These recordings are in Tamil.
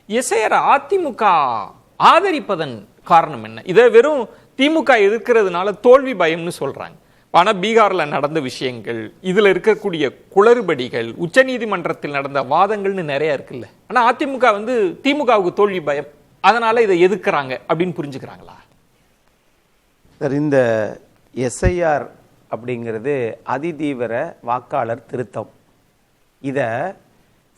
எஸ்ஐஆர் அதிமுக ஆதரிப்பதன் காரணம் என்ன? இதை வெறும் திமுக எதிர்க்கிறதுனால தோல்வி பயம்னு சொல்றாங்க. ஆனா பீகார்ல நடந்த விஷயங்கள், இதுல இருக்கக்கூடிய குளறுபடிகள், உச்ச நீதிமன்றத்தில் நடந்த வாதங்கள்னு நிறைய இருக்குல்ல. ஆனா அதிமுக திமுகவுக்கு தோல்வி பயம், அதனால இதை எதிர்க்கிறாங்க அப்படின்னு புரிஞ்சுக்கிறாங்களா? இந்த எஸ்ஐஆர் அப்படிங்கிறது அதிதீவிர வாக்காளர் திருத்தம். இத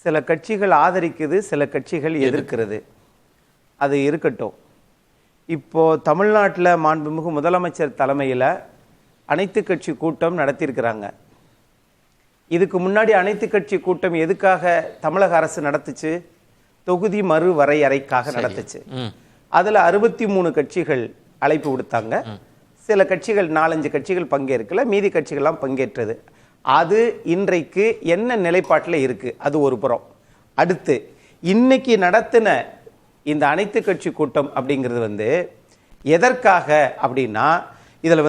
சில கட்சிகள் ஆதரிக்குது, சில கட்சிகள் எதிர்க்கிறது. அது இருக்கட்டும். இப்போ தமிழ்நாட்டில் மாண்புமிகு முதலமைச்சர் தலைமையில் அனைத்து கட்சி கூட்டம் நடத்தியிருக்கிறாங்க. இதுக்கு முன்னாடி அனைத்து கட்சி கூட்டம் எதுக்காக தமிழக அரசு நடத்துச்சு? தொகுதி மறு வரையறைக்காக நடத்துச்சு. அதுல 63 கட்சிகள் அழைப்பு விடுத்தாங்க. சில கட்சிகள் 4-5 கட்சிகள் பங்கேற்கல, மீதி கட்சிகள்லாம் பங்கேற்றது. அது இன்றைக்கு என்ன நிலைப்பாட்டில் இருக்கு? அது ஒரு புறம். அடுத்து இன்னைக்கு நடத்தின இந்த அனைத்து கட்சி கூட்டம் அப்படிங்கிறது எதற்காக அப்படின்னா, இதுல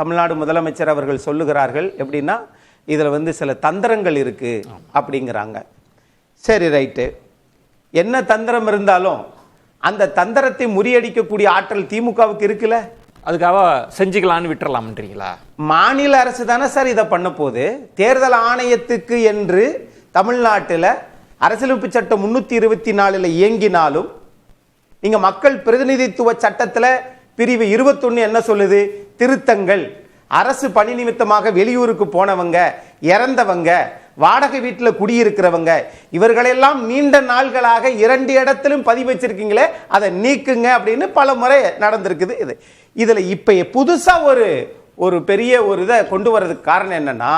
தமிழ்நாடு முதலமைச்சர் அவர்கள் சொல்லுகிறார்கள் எப்படின்னா, இதுல சில தந்திரங்கள் இருக்கு அப்படிங்கிறாங்க. சரி, ரைட்டு. என்ன தந்திரம் இருந்தாலும் அந்த தந்திரத்தை முறியடிக்கக்கூடிய ஆற்றல் திமுகவுக்கு இருக்குல்ல, அதுக்காக செஞ்சுக்கலான்னு விட்டுறலாம்ன்றீங்களா? மாநில அரசு தானே சார் இதை பண்ண போது. தேர்தல் ஆணையத்துக்கு என்று தமிழ்நாட்டில் அரசியலமைப்பு சட்டம் 324 இயங்கினாலும் நீங்க மக்கள் பிரதிநிதித்துவ சட்டத்தில் பிரிவு 21 என்ன சொல்லுது? திருத்தங்கள். அரசு பணி நிமித்தமாக வெளியூருக்கு போனவங்க, இறந்தவங்க, வாடகை வீட்டில் குடியிருக்கிறவங்க, இவர்களெல்லாம் நீண்ட நாள்களாக 2 இடத்திலும் பதிவு வச்சிருக்கீங்களே, அதை நீக்குங்க அப்படின்னு பல முறை நடந்திருக்குது. இதுல இப்ப புதுசா ஒரு பெரிய இதை கொண்டு வரதுக்கு காரணம் என்னன்னா,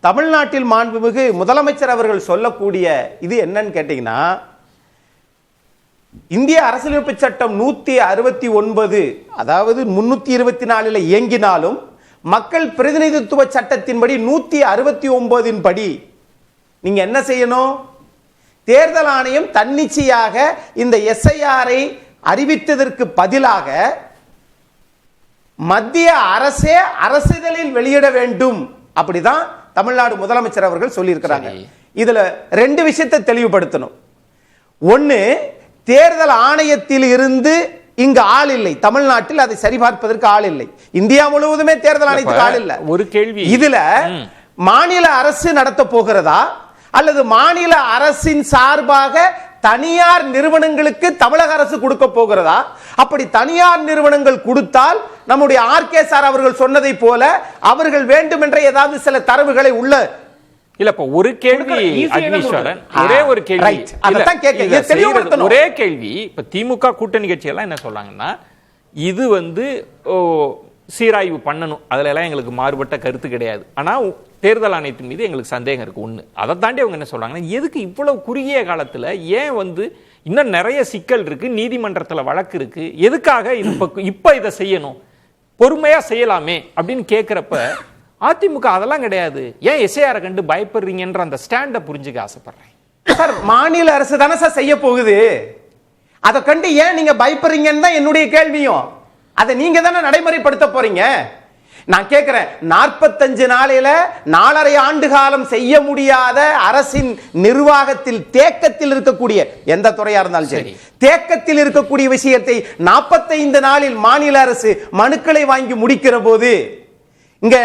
தமிழ்நாட்டில் மாண்புமிகு முதலமைச்சர் அவர்கள் சொல்லக்கூடிய இது என்னன்னு கேட்டீங்கன்னா, இந்திய அரசியலமைப்பு சட்டம் 169 அதாவது 324 இயங்கினாலும் மக்கள் பிரதிநிதித்துவ சட்டத்தின்படி 169 படி நீங்க என்ன செய்யணும்? தேர்தல் ஆணையம் தன்னிச்சையாக இந்த எஸ்ஐஆரை அறிவித்ததற்கு பதிலாக மத்திய அரசே அரசிதழில் வெளியிட வேண்டும். அப்படிதான் தமிழ்நாடு முதலமைச்சர் அவர்கள் சொல்லியிருக்கிறாங்க. இதுல 2 விஷயத்தை தெளிவுபடுத்தணும். ஒன்னு, தேர்தல் ஆணையத்தில் இருந்து இங்கு ஆள் இல்லை. தமிழ்நாட்டில் அதை சரிபார்ப்பதற்கு ஆள் இல்லை. இந்தியா முழுவதுமே தேர்தல் ஆணையத்துக்கு ஆள் இல்லை. ஒரு கேள்வி, இதுல மாநில அரசு நடத்த போகிறதா அல்லது மாநில அரசின் சார்பாக தனியார் நிறுவனங்களுக்கு தமிழக அரசு கொடுக்க போகிறதா? அப்படி தனியார் நிறுவனங்கள் கொடுத்தால் நம்முடைய ஆர்கே சார் அவர்கள் சொன்னதை போல அவர்கள் வேண்டுமென்ற ஏதாவது சில தரவுகளை உள்ள இல்ல. இப்ப ஒரு கேள்வி அக்னீஸ்வரன், ஒரே ஒரு கேள்வி, ஒரே கேள்வி. இப்ப திமுக கூட்டணி கட்சி எல்லாம் என்ன சொல்றாங்கன்னா, இது சீராய்வு பண்ணணும், அதுல எல்லாம் எங்களுக்கு மாறுபட்ட கருத்து கிடையாது. ஆனா தேர்தல் ஆணையத்தின் மீது எங்களுக்கு சந்தேகம் இருக்கு. ஒண்ணு. அதை தாண்டி அவங்க என்ன சொல்றாங்கன்னா, எதுக்கு இவ்வளவு குறுகிய காலத்துல ஏன் இன்னும் நிறைய சிக்கல் இருக்கு, நீதிமன்றத்துல வழக்கு இருக்கு, எதுக்காக இப்ப இதை செய்யணும், பொறுமையா செய்யலாமே அப்படின்னு கேட்கிறப்ப அதிமுக அதெல்லாம் கிடையாது, ஏன் எஸ்ஐஆரை கண்டு பயப்படுறீங்கன்ற அந்த ஸ்டாண்ட புரிஞ்சுக்க ஆசைப்படுறேன். சார், மாநில அரசு தானே சார் செய்ய போகுது, அதை கண்டு ஏன் நீங்க பயப்படுறீங்கன்னு தான் என்னுடைய கேள்வியும். அதை நீங்க தானே நடைமுறைப்படுத்த போறீங்க. நான் கேட்கிறேன், 45 நாளையில 4.5 ஆண்டு காலம் செய்ய முடியாத அரசின் நிர்வாகத்தில் தேக்கத்தில் இருக்கக்கூடிய எந்த துறையா இருந்தாலும் சரி, தேக்கத்தில் இருக்கக்கூடிய விஷயத்தை 45 நாளில் மாநில அரசு மனுக்களை வாங்கி முடிக்கிற போது, இங்க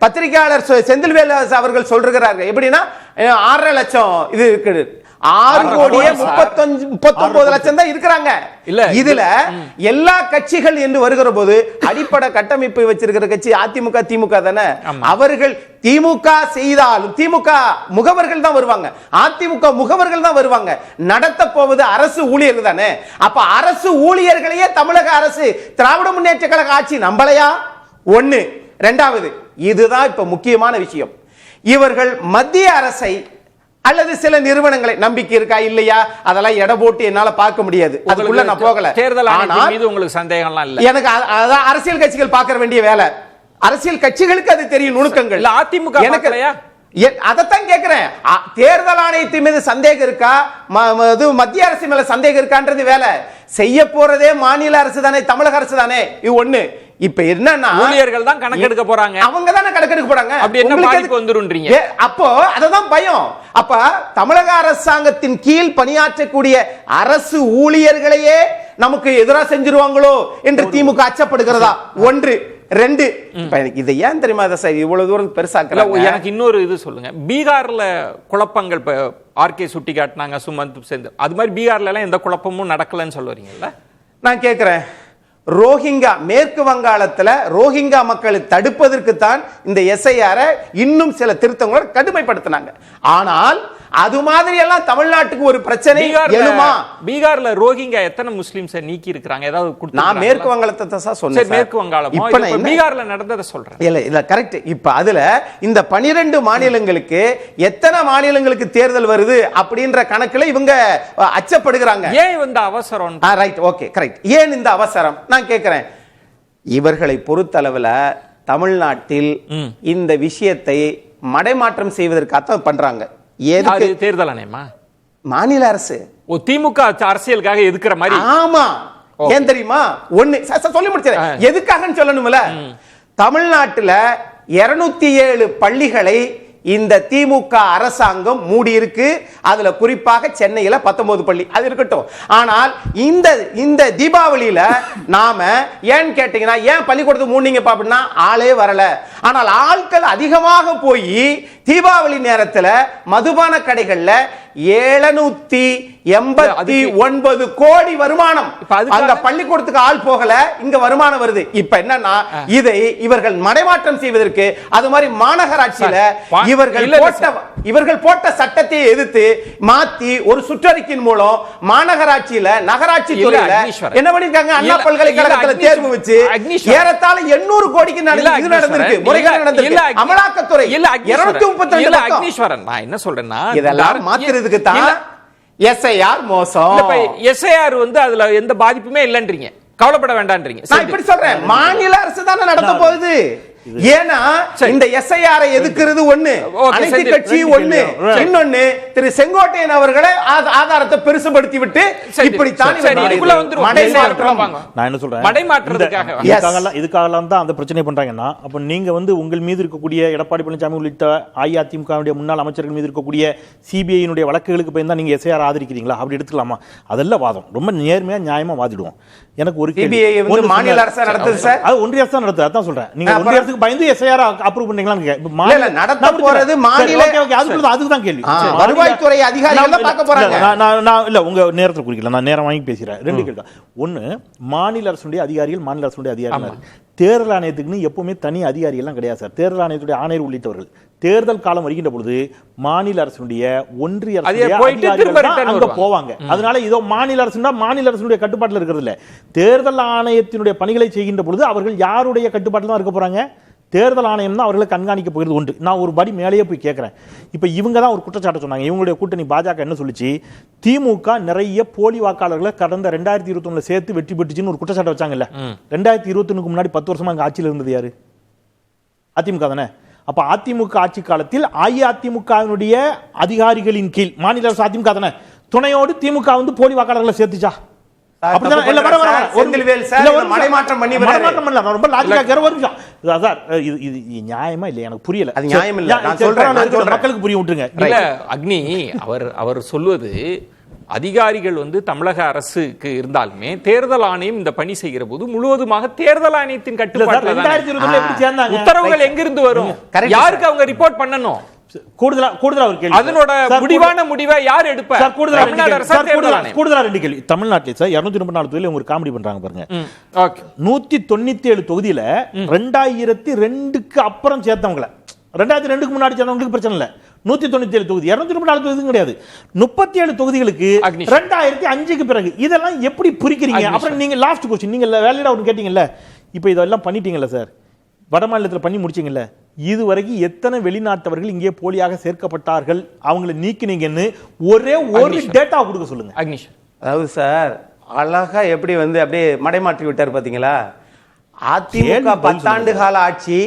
பத்திரிகையாளர் செந்தில்வேல் அவர்கள் சொல்றாங்க எப்படின்னா, 6.5 லட்சம் இது இருக்குது, 6,39 லட்சம் தான் இருக்கிறாங்க. இதுல எல்லா கட்சிகள் என்று வருகிற போது அடிப்படை கட்டமைப்பு வச்சிருக்கிற கட்சி அதிமுக, திமுக தானே. அவர்கள் திமுக செய்தாலும் திமுக முகவர்கள் தான் வருவாங்க, அதிமுக முகவர்கள் தான் வருவாங்க. நடத்த போவது அரசு ஊழியர்கள் தானே. அப்ப அரசு ஊழியர்களையே தமிழக அரசு திராவிட முன்னேற்ற கழக ஆட்சி நம்பலையா? ஒண்ணு. இரண்டாவது, இதுதான் இப்ப முக்கியமான விஷயம், இவர்கள் மத்திய அரசை அல்லது சில நிறுவனங்களை நம்பிக்கை இருக்கா இல்லையா அதெல்லாம் எடை போட்டு என்னால பார்க்க முடியாது, அதுக்குள்ள நான் போகல. தேர்தல் ஆணையம் மீது உங்களுக்கு சந்தேகம்லாம் இல்ல. எனக்கு அதான் அரசியல் கட்சிகள் பார்க்க வேண்டிய வேலை, அரசியல் கட்சிகளுக்கு அது தெரியும் நுணுக்கங்கள். அதிமுக எனக்கு அதைத்தான் கேட்கிறேன், தேர்தல் ஆணையத்தின் மீது சந்தேகம் இருக்கா, மத்திய அரசு மேல சந்தேகம் இருக்கான்றது வேலை. செய்ய போறதே மாநில அரசு தானே, தமிழக அரசு தானே. இது ஒண்ணு. இப்ப என்னன்னா ஊழியர்கள் தான் கணக்கெடுக்க போறாங்க, அவங்க தானே கணக்கெடுக்க போறாங்க. அப்படி என்ன பாதிப்பு வந்துருன்றீங்க? அப்போ அததான் பயம். அப்ப தமிழக அரசாங்கத்தின் கீழ் பணியாற்றக்கூடிய அரசு ஊழியர்களையே நமக்கு எதிராக செஞ்சிருவாங்களோ என்று திமுக அச்சப்படுகிறதா? ஒன்று. ரெண்டு, இதை ஏன் தெரியுமா சார் இவ்வளவு தூரம் பெருசாக்குறாங்க? எனக்கு இன்னொரு இது சொல்லுங்க. பீகார்ல குழப்பங்கள் ஆர்கே சுட்டி காட்டினாங்க, சுமந்த் சேர்ந்து, அது மாதிரி பீகார்ல எல்லாம் எந்த குழப்பமும் நடக்கலன்னு சொல்லுவீங்கல்ல? நான் கேட்கிறேன், ரோஹிங்கா மேற்கு வங்காளத்துல ரோஹிங்கா மக்களை தடுப்பதற்கு தான் இந்த எஸ்ஐஆர் இன்னும் சில திருத்தங்களை கடுமைப்படுத்தினாங்க. ஆனால் அது மாதிரி எல்லாம் தமிழ்நாட்டுக்கு ஒரு பிரச்சனை எழுமா? பீகார்ல ரோஹிங்கா எத்தனை முஸ்லிம்ஸை நீக்கி இருக்காங்க? ஏதாவது நான் மேற்கு வங்காளத்தை தான் சொன்னேன். மேற்கு வங்காளம் பீகார்ல நடந்ததை சொல்றேன். இல்ல கரெக்ட். இப்ப அதுல இந்த 12 மாநிலங்களுக்கு எத்தனை மாநிலங்களுக்கு தேர்தல் வருது அப்படின்ற கணக்குல இவங்க அச்சப்படுகிறாங்க. ஏன் இந்த அவசரம்? Right, okay, correct. ஏன் இந்த அவசரம் நான் கேட்கிறேன். இவர்களை பொறுத்தளவுல தமிழ்நாட்டில் இந்த விஷயத்தை மடைமாற்றம் செய்வதற்காக பண்றாங்க. தேர்தல் ஆணையமா? மாநில அரசு திமுக அரசியலுக்காக எதுக்குற மாதிரி. ஆமா, ஏன் தெரியுமா? ஒண்ணு சொல்லி முடிச்சேன். எதுக்காகன்னு சொல்லணும்ல. தமிழ்நாட்டுல 207 பள்ளிகளை இந்த திமுக அரசாங்கம் மூடி இருக்கு. அதுல குறிப்பாக சென்னையில 19 பள்ளி. அது இருக்கட்டும். ஆனால் இந்த தீபாவளியில நாம ஏன் கேட்டீங்கன்னா, ஏன் பள்ளிக்கூடத்துக்கு மூடினீங்க அப்படின்னா ஆளே வரல. ஆனால் ஆட்கள் அதிகமாக போய் தீபாவளி நேரத்துல மதுபான கடைகள்ல 789 கோடி வருமானம். அந்த பள்ளிக்கூடத்துக்கு ஆள் போகல, இங்க வருமானம் வருது. இப்ப என்னன்னா, இதை இவர்கள் மடைமாற்றம் செய்வதற்கு அது மாதிரி மாநகராட்சியில இவர்கள் போட்ட சட்டத்தை எதிர்த்து மாத்தி ஒரு சுற்றறிக்கையின் மூலம் மாநகராட்சியில நகராட்சி துறையில என்ன பண்ணிருக்காங்க? அண்ணா பல்கலைக்கழகத்தில் தேர்வு வச்சு ஏறத்தாழ 800 கோடிக்கு நடந்திருக்கு. முறைகேடு நடந்திருக்கு. அமலாக்கத்துறை 232. அக்னீஸ்வரன், நான் என்ன சொல்றேன்னா, இதெல்லாம் மாத்துறதுக்கு தான் எஸ்ஐஆர் மோசம். எஸ்ஐஆர் அதுல எந்த பாதிப்புமே இல்லன்றீங்க, கவலைப்பட வேண்டாம்ன்றீங்க. நான் இப்படி சொல்றேன், மாநில அரசு தானே நடத்த போகுது. ஏன்னா இந்த எஸ்ஐஆர் எதுக்குறது ஒண்ணு, அனைத்து கட்சி ஒண்ணு, இன்னொன்னு திரு செங்கோட்டையன் அவர்களை ஆதாரத்தை பெருசுபடுத்தி விட்டு இப்படித்தான் நான் என்ன சொல்றேன், இதுக்காக தான் அந்த பிரச்சனை பண்றாங்கன்னா, அப்ப நீங்க உங்கள் மீது இருக்கக்கூடிய எடப்பாடி பழனிசாமி உள்ளிட்ட அஇஅதிமுக முன்னாள் அமைச்சர்கள் மீது இருக்கக்கூடிய சிபிஐ வழக்குகளுக்கு போய் தான் நீங்க எஸ்ஐஆர் ஆதரிக்கிறீங்களா? அப்படி எடுத்துக்கலாமா? அதெல்லாம் வாதம் ரொம்ப நேர்மையா நியாயமா வாதிடுவோம். எனக்கு ஒரு மாநில அரசு நடத்துது சார், அது ஒன்றிய அரசு நடத்துது. அதான் சொல்றேன், நீங்க ஒன்றிய அரசுக்கு பயந்து எஸ்ஐஆர் அப்ரூவ் பண்ணீங்களான்னு நடத்த போறது மாநில, அதுக்கு தான் கேள்வி. வருவாய்த்துறை அதிகாரிகள் தான் பார்க்க போறாங்க. நான் இல்ல உங்க நேரத்துல குறிக்கல, நான் நேரம் வாங்கி பேசுறேன். ரெண்டு கேள்வி. ஒன்னு, மாநில அரசுடைய அதிகாரிகள் மாநில அரசுடைய அதிகாரிகள், தேர்தல் ஆணையத்துக்குன்னு எப்பவுமே தனி அதிகாரி எல்லாம் கிடையாது சார். தேர்தல் ஆணையத்துடைய ஆணையர் உள்ளிட்டவர்கள் தேர்தல் காலம் வருகின்ற பொழுது மாநில அரசுடைய ஒன்றிய அரசு போவாங்க. அதனால இதோ மாநில அரசுனா மாநில அரசுடைய கட்டுப்பாட்டில் இருக்கிறது இல்ல. தேர்தல் ஆணையத்தினுடைய பணிகளை செய்கின்ற பொழுது அவர்கள் யாருடைய கட்டுப்பாட்டில் தான் இருக்க போறாங்க? தேர்தல் ஆணையம் தான் அவர்களை கண்காணிக்க போகிறது உண்டு. நான் ஒரு படி மேலேயே போய் கேட்கிறேன். இப்ப இவங்க தான் ஒரு குற்றச்சாட்டு சொன்னாங்க. இவங்களுடைய கூட்டணி பாஜக என்ன சொல்லிச்சு? திமுக நிறைய போலி வாக்காளர்களை கடந்த 2021 சேர்த்து வெற்றி பெற்றுச்சுன்னு ஒரு குற்றச்சாட்டு வச்சாங்கல்ல. 2021 முன்னாடி 10 வருஷமா அங்க ஆட்சியில் இருந்தது யாரு? அதிமுக தானே. அப்ப அதிமுக ஆட்சி காலத்தில் அஇஅதிமுகவினுடைய அதிகாரிகளின் கீழ் மாநில அரசு அதிமுக தானே துணையோடு திமுக போலி வாக்காளர்களை சேர்த்துச்சா? நியாயமா இல்ல? எனக்கு புரியல. மக்களுக்கு புரிய விட்டுருங்க. அக்னி அவர் சொல்வது, அதிகாரிகள் தமிழக அரசுக்கு இருந்தாலுமே தேர்தல் ஆணையம் இந்த பணி செய்கிற போது முழுவதுமாக தேர்தல் ஆணையத்தின் கட்டுப்பாட்டில் உத்தரவுகள் எங்கிருந்து வரும்? யாருக்கு அவங்க ரிப்போர்ட் பண்ணணும்? கூடுதலா ஒரு கேள்வி, அதனோட முடிவான முடிவை யார் எடுப்பார்? கூடுதலா 2 கேள்வி. தமிழ்நாட்டில் சார் 234 தொகுதியில ஒரு காமெடி பண்றாங்க பாருங்க. 197 தொகுதியில 2002க்கு அப்புறம் சேர்த்தவங்கள, 2002க்கு முன்னாடி சேர்ந்தவங்களுக்கு பிரச்சனை இல்ல. 197 தொகுதி, 234 தொகுதி கிடையாது. 37 தொகுதிகளுக்கு 2005க்கு பிறகு. இதெல்லாம் எப்படி புரிக்கிறீங்க? அப்புறம் நீங்க லாஸ்ட் क्वेश्चन, நீங்க வேலிடா ஒன்னு கேட்டீங்கல்ல, இப்போ இதெல்லாம் பண்ணிட்டீங்கல்ல சார், வட மாநிலத்தில் பண்ணி முடிச்சீங்கல்ல, இதுவரைக்கும் எத்தனை வெளிநாட்டவர்கள் இங்கே போலியாக சேர்க்கப்பட்டார்கள், அவங்களை நீக்கினீங்கன்னு ஒரே ஒரு டேட்டா கொடுக்க சொல்லுங்க. அதாவது சார் அழகா எப்படி அப்படியே மடைமாற்றி விட்டார் பாத்தீங்களா? அதிமுக 10 ஆண்டு கால ஆட்சி,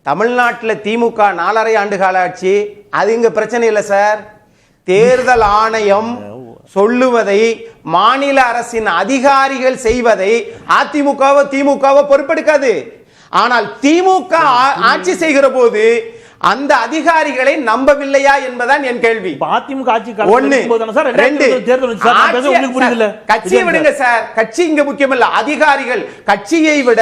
தமிழ்நாட்டில் திமுக 4.5 ஆண்டு கால ஆட்சி. அது இங்க பிரச்சனை இல்லை சார். தேர்தல் ஆணையம் சொல்லுவதை மாநில அரசின் அதிகாரிகள் செய்வதை அதிமுகவோ திமுகவோ பொறுப்பெடுக்காது. ஆனால் திமுக ஆட்சி செய்கிற போது அந்த அதிகாரிகளை நம்பவில்லையா என்பதான் என் கேள்வி. அதிமுக ஆட்சி ஒண்ணு, ரெண்டு, கட்சியை விடுங்க சார், கட்சி இங்க முக்கியம் இல்ல, அதிகாரிகள். கட்சியை விட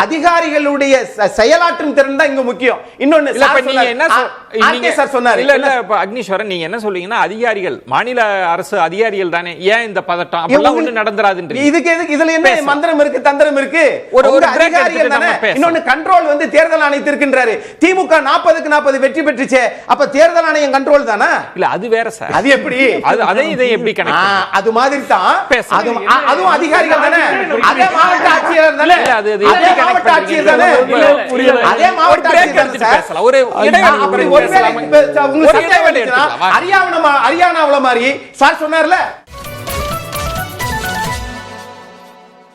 அதிகாரிகளுடைய செயலாற்றும் திறன் தான் இங்க முக்கியம். இன்னொன்னு அக்னீஸ்வரன், நீங்க என்ன சொல்றீங்கன்னா அதிகாரிகள் மாநில அரசு அதிகாரிகள் தானே, ஏன் இந்த பதட்டம் அப்படிலாம் ஒண்ணு நடந்துராது. இதுக்கு எதுக்கு இதுல என்ன மந்திரம் இருக்கு, தந்திரம் இருக்கு? ஒரு அதிகாரிகள் தானே. இன்னொன்னு கண்ட்ரோல் வந்து தேர்தல் ஆணையத்திற்கு இருக்கின்றாரு. திமுக 40க்கு 40 வெற்றி பெற்றுச்சே, அப்ப தேர்தல் ஆணையம் கண்ட்ரோல் தானா? இல்ல அது வேற சார். அது எப்படி? அதை இதை எப்படி கனெக்ட்? அது மாதிரி தான் அதுவும் அதிகாரிகள் தானே. அதே மாவட்ட ஆட்சியர் தானே. அதே மாவட்ட ஆட்சியர் தானே. அதே மாவட்ட ஆட்சியர் தானே. ஒரு ஹரியானாவுல மாதிரி சார் சொன்னார்ல,